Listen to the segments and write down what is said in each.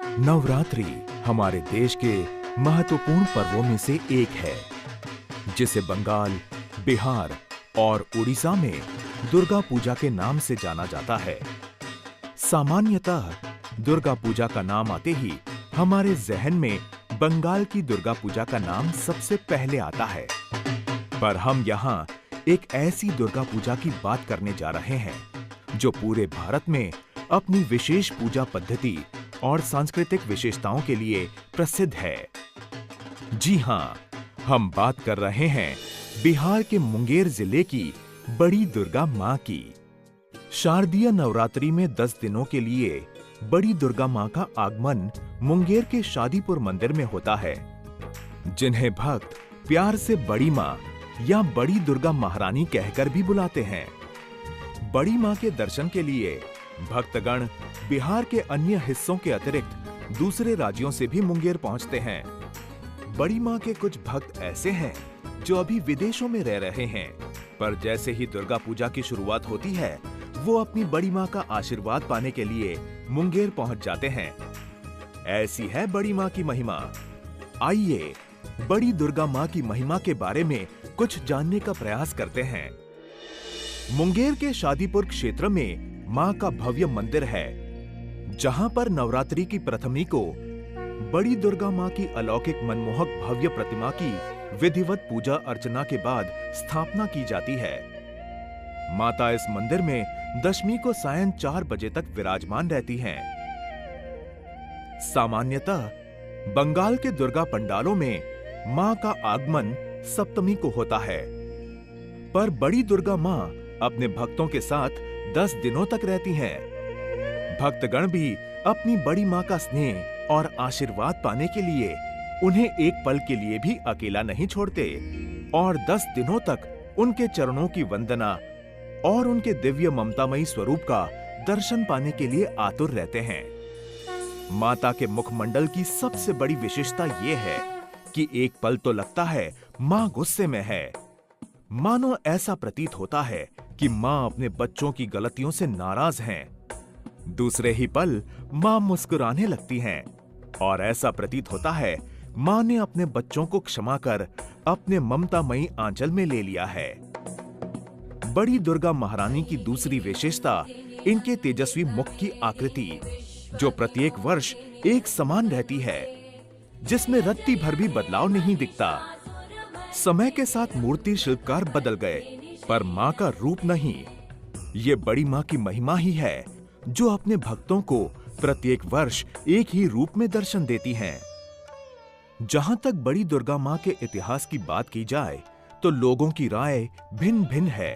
नवरात्रि हमारे देश के महत्वपूर्ण पर्वों में से एक है, जिसे बंगाल, बिहार और उड़ीसा में दुर्गा पूजा के नाम से जाना जाता है। सामान्यतः दुर्गा पूजा का नाम आते ही हमारे जहन में बंगाल की दुर्गा पूजा का नाम सबसे पहले आता है, पर हम यहाँ एक ऐसी दुर्गा पूजा की बात करने जा रहे हैं जो पूरे भारत में अपनी विशेष पूजा पद्धति और सांस्कृतिक विशेषताओं के लिए प्रसिद्ध है। जी हाँ, हम बात कर रहे हैं बिहार के मुंगेर जिले की बड़ी दुर्गा माँ की। शारदीय नवरात्रि में 10 दिनों के लिए बड़ी दुर्गा माँ का आगमन मुंगेर के शादीपुर मंदिर में होता है, जिन्हें भक्त प्यार से बड़ी माँ या बड़ी दुर्गा महारानी कहकर भी बुलाते हैं। बड़ी माँ के दर्शन के लिए भक्तगण बिहार के अन्य हिस्सों के अतिरिक्त दूसरे राज्यों से भी मुंगेर पहुंचते हैं। बड़ी माँ के कुछ भक्त ऐसे हैं जो अभी विदेशों में रह रहे हैं, पर जैसे ही दुर्गा पूजा की शुरुआत होती है, वो अपनी बड़ी माँ का आशीर्वाद पाने के लिए मुंगेर पहुंच जाते हैं। ऐसी है बड़ी माँ की महिमा। आइए बड़ी दुर्गा माँ की महिमा के बारे में कुछ जानने का प्रयास करते हैं। मुंगेर के शादीपुर क्षेत्र में माँ का भव्य मंदिर है, जहां पर नवरात्रि की प्रथमी को बड़ी दुर्गा माँ की अलौकिक मनमोहक भव्य प्रतिमा की विधिवत पूजा अर्चना के बाद स्थापना की जाती है। माता इस मंदिर में दशमी को सायं 4 बजे तक विराजमान रहती हैं। सामान्यतः बंगाल के दुर्गा पंडालों में माँ का आगमन सप्तमी को होता है, पर बड़ी दुर्गा माँ अपने भक्तों के साथ 10 दिनों तक रहती हैं। भक्तगण भी अपनी बड़ी माँ का स्नेह और आशीर्वाद पाने के लिए उन्हें एक पल के लिए भी अकेला नहीं छोड़ते और 10 दिनों तक उनके चरणों की वंदना और उनके दिव्य ममतामयी स्वरूप का दर्शन पाने के लिए आतुर रहते हैं। माता के मुखमंडल की सबसे बड़ी विशेषता ये है कि एक पल तो लगता है माँ गुस्से में है, मानो ऐसा प्रतीत होता है कि माँ अपने बच्चों की गलतियों से नाराज हैं। दूसरे ही पल माँ मुस्कुराने लगती हैं और ऐसा प्रतीत होता है माँ ने अपने बच्चों को क्षमा कर अपने ममतामयी आंचल में ले लिया है। बड़ी दुर्गा महारानी की दूसरी विशेषता इनके तेजस्वी मुख की आकृति, जो प्रत्येक वर्ष एक समान रहती है, जिसमें रत्ती भर भी बदलाव नहीं दिखता। समय के साथ मूर्ति शिल्पकार बदल गए, पर माँ का रूप नहीं। ये बड़ी माँ की महिमा ही है जो अपने भक्तों को प्रत्येक वर्ष एक ही रूप में दर्शन देती हैं। जहां तक बड़ी दुर्गा माँ के इतिहास की बात की जाए तो लोगों की राय भिन्न भिन्न है,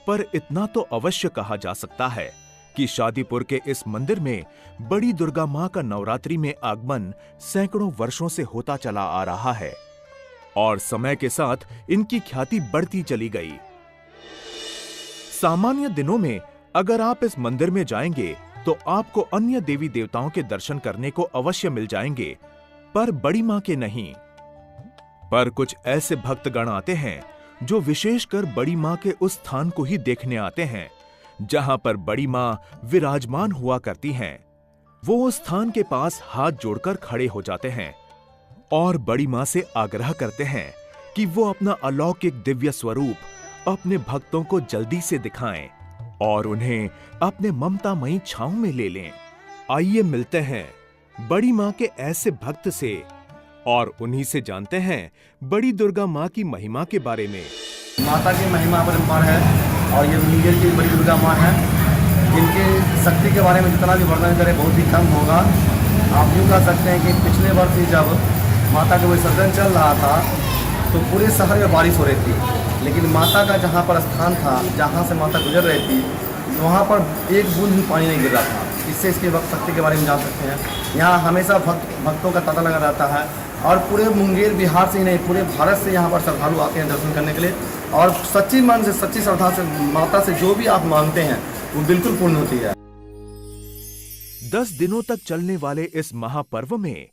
पर इतना तो अवश्य कहा जा सकता है कि शादीपुर के इस मंदिर में बड़ी दुर्गा माँ का नवरात्रि में आगमन सैकड़ों वर्षों से होता चला आ रहा है और समय के साथ इनकी ख्याति बढ़ती चली गई। सामान्य दिनों में अगर आप इस मंदिर में जाएंगे तो आपको अन्य देवी देवताओं के दर्शन करने को अवश्य मिल जाएंगे, पर बड़ी माँ के नहीं। पर कुछ ऐसे भक्तगण आते हैं जो विशेषकर बड़ी माँ के उस स्थान को ही देखने आते हैं जहां पर बड़ी माँ विराजमान हुआ करती हैं। वो उस स्थान के पास हाथ जोड़कर खड़े हो जाते हैं और बड़ी माँ से आग्रह करते हैं कि वो अपना अलौकिक दिव्य स्वरूप अपने भक्तों को जल्दी से दिखाएं और उन्हें अपने ममतामयी छांव में ले लें। आइए मिलते हैं बड़ी माँ के ऐसे भक्त से और उन्हीं से जानते हैं बड़ी दुर्गा माँ की महिमा के बारे में। माता की महिमा अपरंपार है और ये मुंगेर की बड़ी दुर्गा माँ है, जिनके शक्ति के बारे में जितना भी वर्णन करें बहुत ही कम होगा। आप यूँ कह सकते हैं कि पिछले वर्ष ही जब माता का विसर्जन चल रहा था तो पूरे शहर में बारिश हो रही थी, लेकिन माता का जहाँ पर स्थान था, जहाँ से माता गुजर रही थी, वहाँ पर एक बूंद भी पानी नहीं गिर रहा था। इससे इसके भक्त शक्ति के बारे में जान सकते हैं। यहाँ हमेशा भक्तों का तांता लगा रहता है और पूरे मुंगेर बिहार से ही नहीं पूरे भारत से यहाँ पर श्रद्धालु आते हैं दर्शन करने के लिए और सच्ची मन से सच्ची श्रद्धा से माता से जो भी आप मांगते हैं वो बिल्कुल पूर्ण होती है। 10 दिनों तक चलने वाले इस महापर्व में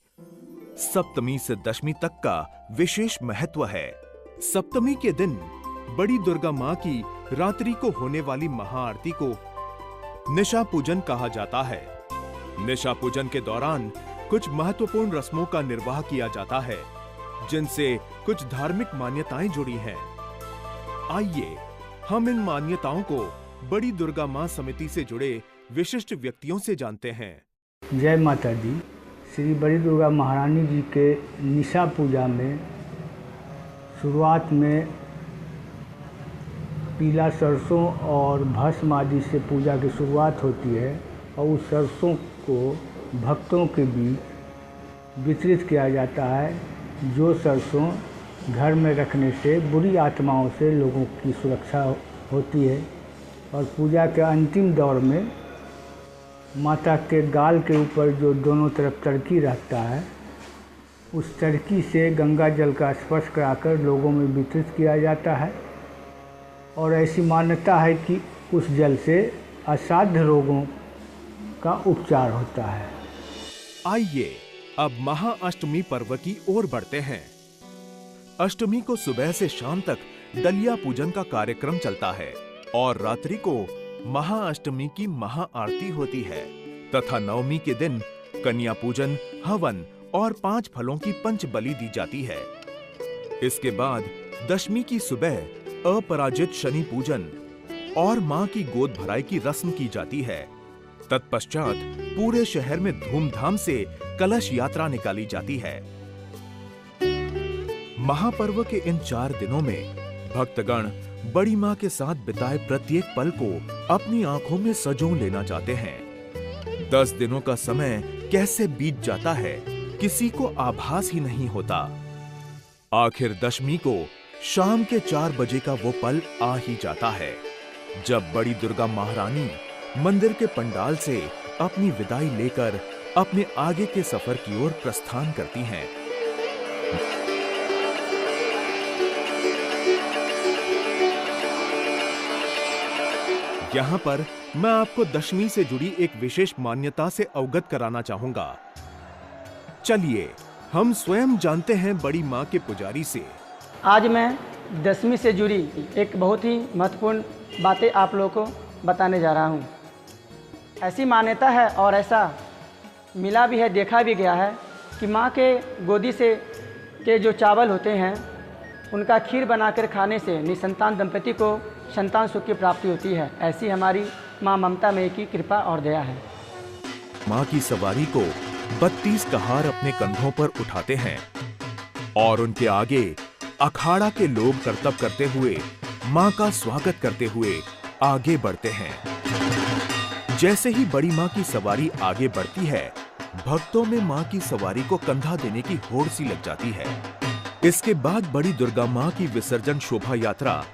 सप्तमी से दशमी तक का विशेष महत्व है। सप्तमी के दिन बड़ी दुर्गा माँ की रात्रि को होने वाली महाआरती को निशा पूजन कहा जाता है। निशा पूजन के दौरान कुछ महत्वपूर्ण रस्मों का निर्वाह किया जाता है, जिनसे कुछ धार्मिक मान्यताएं जुड़ी हैं। आइए हम इन मान्यताओं को बड़ी दुर्गा मां समिति से जुड़े विशिष्ट व्यक्तियों से जानते हैं। जय माता दी। श्री बड़ी दुर्गा महारानी जी के निशा पूजा में शुरुआत में पीला सरसों और भस्म आदि से पूजा की शुरुआत होती है और उस सरसों को भक्तों के बीच वितरित किया जाता है। जो सरसों घर में रखने से बुरी आत्माओं से लोगों की सुरक्षा होती है। और पूजा के अंतिम दौर में माता के गाल के ऊपर जो दोनों तरफ तड़की रहता है, उस तड़की से गंगा जल का स्पर्श कराकर लोगों में वितरित किया जाता है। और ऐसी मान्यता है कि उस जल से असाध्य रोगों का उपचार होता है। आइए अब महाअष्टमी पर्व की ओर बढ़ते हैं। अष्टमी को सुबह से शाम तक दलिया पूजन का कार्यक्रम चलता है और रात्रि को महाअष्टमी की महाआरती होती है तथा नवमी के दिन कन्या पूजन, हवन और 5 फलों की पंच बलि दी जाती है। इसके बाद दशमी की सुबह अपराजित शनि पूजन और मां की गोद भराई की रस्म की जाती है। तत्पश्चात पूरे शहर में धूमधाम से कलश यात्रा निकाली जाती है। महापर्व के इन 4 दिनों में भक्तगण बड़ी मां के साथ बिताए प्रत्येक पल को अपनी आंखों में सजो लेना चाहते हैं। 10 दिनों का समय कैसे बीत जाता है, किसी को आभास ही नहीं होता। आखिर दशमी को शाम के 4 बजे का वो पल आ ही जाता है जब बड़ी दुर्गा महारानी मंदिर के पंडाल से अपनी विदाई लेकर अपने आगे के सफर की ओर प्रस्थान करती हैं। यहाँ पर मैं आपको दशमी से जुड़ी एक विशेष मान्यता से अवगत कराना चाहूंगा। चलिए हम स्वयं जानते हैं बड़ी मां के पुजारी से। आज मैं दशमी से जुड़ी एक बहुत ही महत्वपूर्ण बातें आप लोगों को बताने जा रहा हूँ। ऐसी मान्यता है और ऐसा मिला भी है, देखा भी गया है कि माँ के गोदी से के जो चावल होते हैं उनका खीर बनाकर खाने से निसंतान दंपति को संतान सुख की प्राप्ति होती है। ऐसी हमारी माँ ममता में की कृपा और दया है। माँ की सवारी को 32 कहार अपने कंधों पर उठाते हैं और उनके आगे अखाड़ा के लोग करतब करते हुए माँ का स्वागत करते हुए आगे बढ़ते हैं। जैसे ही बड़ी माँ की सवारी आगे बढ़ती है, भक्तों में माँ की सवारी को कंधा देने की होड़ सी लग जाती है। इसके बाद बड़ी दुर्गा माँ की विसर्जन शोभा यात्रा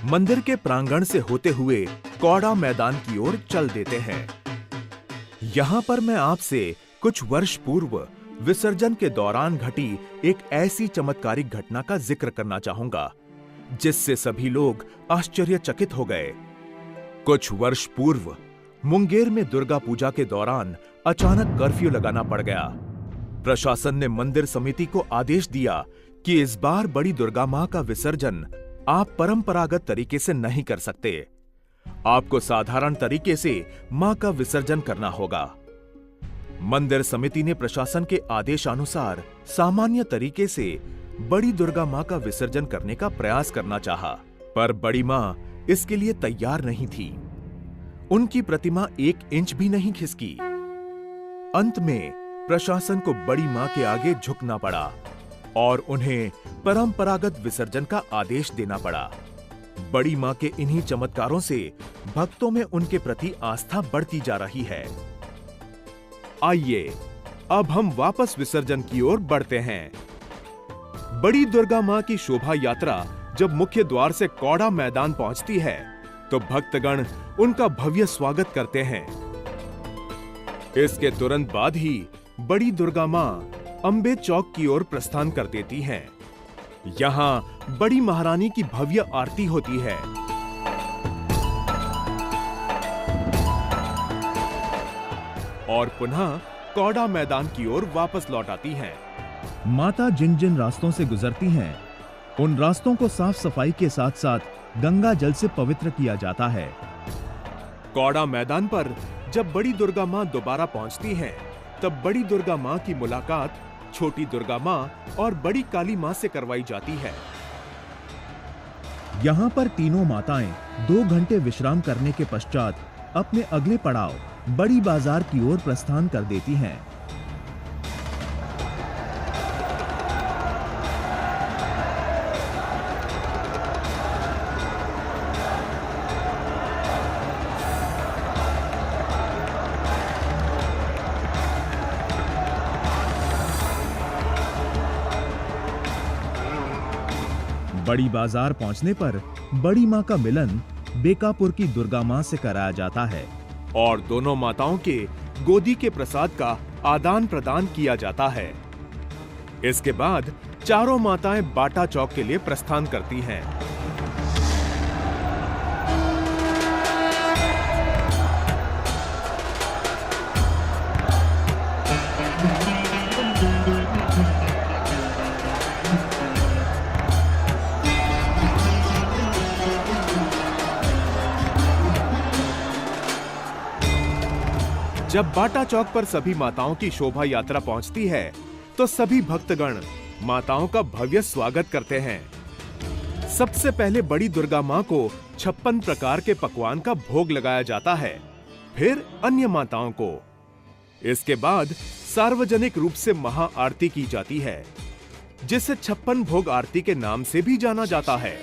मंदिर के प्रांगण से होते हुए कौड़ा मैदान की ओर चल देते हैं। यहाँ पर मैं आपसे कुछ वर्ष पूर्व विसर्जन के दौरान घटी एक ऐसी चमत्कारिक घटना का जिक्र करना चाहूंगा जिससे सभी लोग आश्चर्यचकित हो गए। कुछ वर्ष पूर्व मुंगेर में दुर्गा पूजा के दौरान अचानक कर्फ्यू लगाना पड़ गया। प्रशासन ने मंदिर समिति को आदेश दिया कि इस बार बड़ी दुर्गा मां का विसर्जन आप परंपरागत तरीके से नहीं कर सकते। आपको साधारण तरीके से मां का विसर्जन करना होगा। मंदिर समिति ने प्रशासन के आदेशानुसार सामान्य तरीके से बड़ी दुर्गा मां का विसर्जन करने का प्रयास करना चाहा, पर बड़ी मां इसके लिए तैयार नहीं थी। उनकी प्रतिमा 1 इंच भी नहीं खिसकी। अंत में प्रशासन को बड़ी मां के आगे झुकना पड़ा और उन्हें परंपरागत विसर्जन का आदेश देना पड़ा। बड़ी मां के इन्हीं चमत्कारों से भक्तों में उनके प्रति आस्था बढ़ती जा रही है। आइए अब हम वापस विसर्जन की ओर बढ़ते हैं। बड़ी दुर्गा मां की शोभा यात्रा जब मुख्य द्वार से कौड़ा मैदान पहुंचती है तो भक्तगण उनका भव्य स्वागत करते हैं। इसके तुरंत बाद ही बड़ी दुर्गा मां अंबे चौक की ओर प्रस्थान कर देती हैं। यहां बड़ी महारानी की भव्य आरती होती है। और पुनः कौड़ा मैदान की ओर वापस लौट आती हैं। माता जिन जिन रास्तों से गुजरती हैं, उन रास्तों को साफ सफाई के साथ साथ गंगा जल से पवित्र किया जाता है। कौड़ा मैदान पर जब बड़ी दुर्गा माँ दोबारा पहुंचती हैं, तब बड़ी दुर्गा माँ की मुलाकात छोटी दुर्गा माँ और बड़ी काली माँ से करवाई जाती है। यहाँ पर तीनों माताएं 2 घंटे विश्राम करने के पश्चात अपने अगले पड़ाव बड़ी बाजार की ओर प्रस्थान कर देती हैं। बड़ी बाजार पहुंचने पर बड़ी मां का मिलन बेकापुर की दुर्गा मां से कराया जाता है और दोनों माताओं के गोदी के प्रसाद का आदान प्रदान किया जाता है। इसके बाद चारों माताएं बाटा चौक के लिए प्रस्थान करती हैं। जब बाटा चौक पर सभी माताओं की शोभा यात्रा पहुंचती है तो सभी भक्तगण माताओं का भव्य स्वागत करते हैं। सबसे पहले बड़ी दुर्गा मां को 56 प्रकार के पकवान का भोग लगाया जाता है, फिर अन्य माताओं को। इसके बाद सार्वजनिक रूप से महा आरती की जाती है, जिसे 56 भोग आरती के नाम से भी जाना जाता है।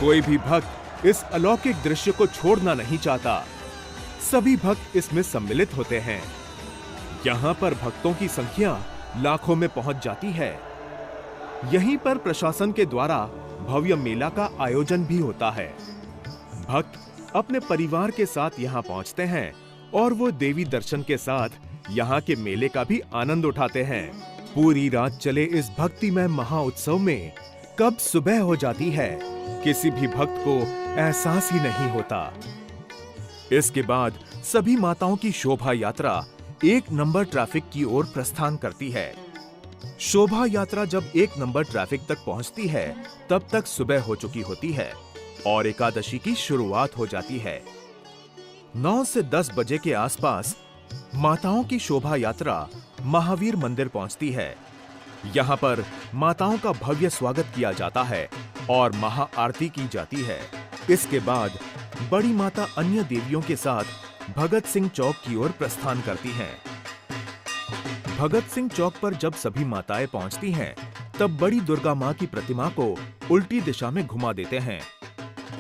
कोई भी भक्त इस अलौकिक दृश्य को छोड़ना नहीं चाहता। सभी भक्त इसमें सम्मिलित होते हैं। यहाँ पर भक्तों की संख्या लाखों में पहुंच जाती है। यहीं पर प्रशासन के द्वारा भव्य मेला का आयोजन भी होता है। भक्त अपने परिवार के साथ यहाँ पहुँचते हैं और वो देवी दर्शन के साथ यहाँ के मेले का भी आनंद उठाते हैं। पूरी रात चले इस भक्तिमय महाउत्सव में कब सुबह हो जाती है, किसी भी भक्त को एहसास ही नहीं होता। इसके बाद सभी माताओं की शोभा यात्रा 1 नंबर ट्रैफिक की ओर प्रस्थान करती है। शोभा यात्रा जब 1 नंबर ट्रैफिक तक पहुंचती है, तब तक सुबह हो चुकी होती है और एकादशी की शुरुआत हो जाती है। 9 से 10 बजे के आसपास माताओं की शोभा यात्रा महावीर मंदिर पहुंचती है। यहाँ पर माताओं का भव्य स्वागत किया जाता है और महा आरती की जाती है। इसके बाद बड़ी माता अन्य देवियों के साथ भगत सिंह चौक की ओर प्रस्थान करती हैं। भगत सिंह चौक पर जब सभी माताएं पहुंचती हैं, तब बड़ी दुर्गा मां की प्रतिमा को उल्टी दिशा में घुमा देते हैं।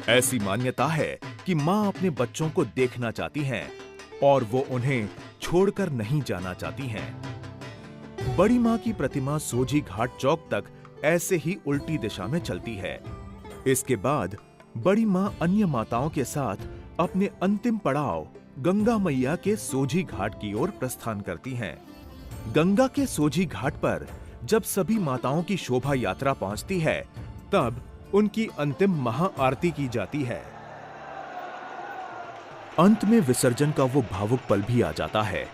ऐसी मान्यता है कि मां अपने बच्चों को देखना चाहती हैं और वो उन्हें छोड़कर नहीं जाना चाहती हैं। बड़ी मां की प्रतिमा सोझी घाट चौक तक ऐसे ही उल्टी दिशा में चलती है। इसके बाद बड़ी मां अन्य माताओं के साथ अपने अंतिम पड़ाव गंगा मैया के सोझी घाट की ओर प्रस्थान करती हैं। गंगा के सोझी घाट पर जब सभी माताओं की शोभा यात्रा पहुंचती है, तब उनकी अंतिम महा आरती की जाती है। अंत में विसर्जन का वो भावुक पल भी आ जाता है,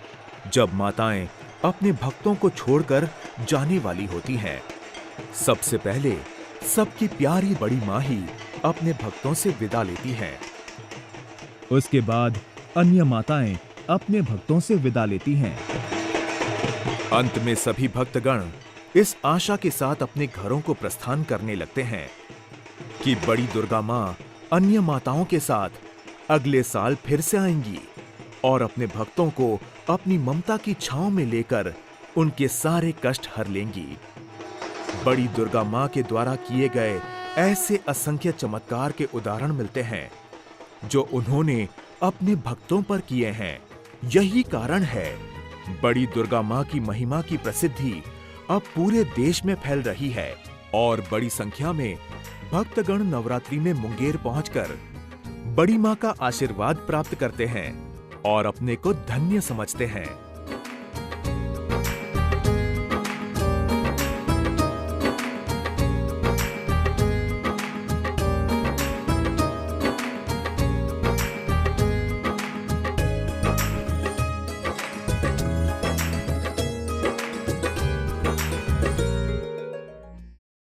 जब माताएं अपने भक्तों को छोड़कर जाने वाली होती हैं। सबसे पहले सबकी प्यारी बड़ी मां ही अपने भक्तों से विदा लेती हैं। उसके बाद अन्य माताएं अपने भक्तों से विदा लेती हैं। अंत में सभी भक्तगण इस आशा के साथ अपने घरों को प्रस्थान करने लगते हैं कि बड़ी दुर्गा मां अन्य माताओं के साथ अगले साल फिर से आएंगी और अपने भक्तों को अपनी ममता की छांव में लेकर उनके सारे कष्ट हर लेंगी। बड़ी दुर्गा मां के द्वारा किए गए ऐसे असंख्य चमत्कार के उदाहरण मिलते हैं जो उन्होंने अपने भक्तों पर किए हैं। यही कारण है बड़ी दुर्गा मां की महिमा की प्रसिद्धि अब पूरे देश में फैल रही है और बड़ी संख्या में भक्तगण नवरात्रि में मुंगेर पहुंचकर बड़ी मां का आशीर्वाद प्राप्त करते हैं और अपने को धन्य समझते हैं।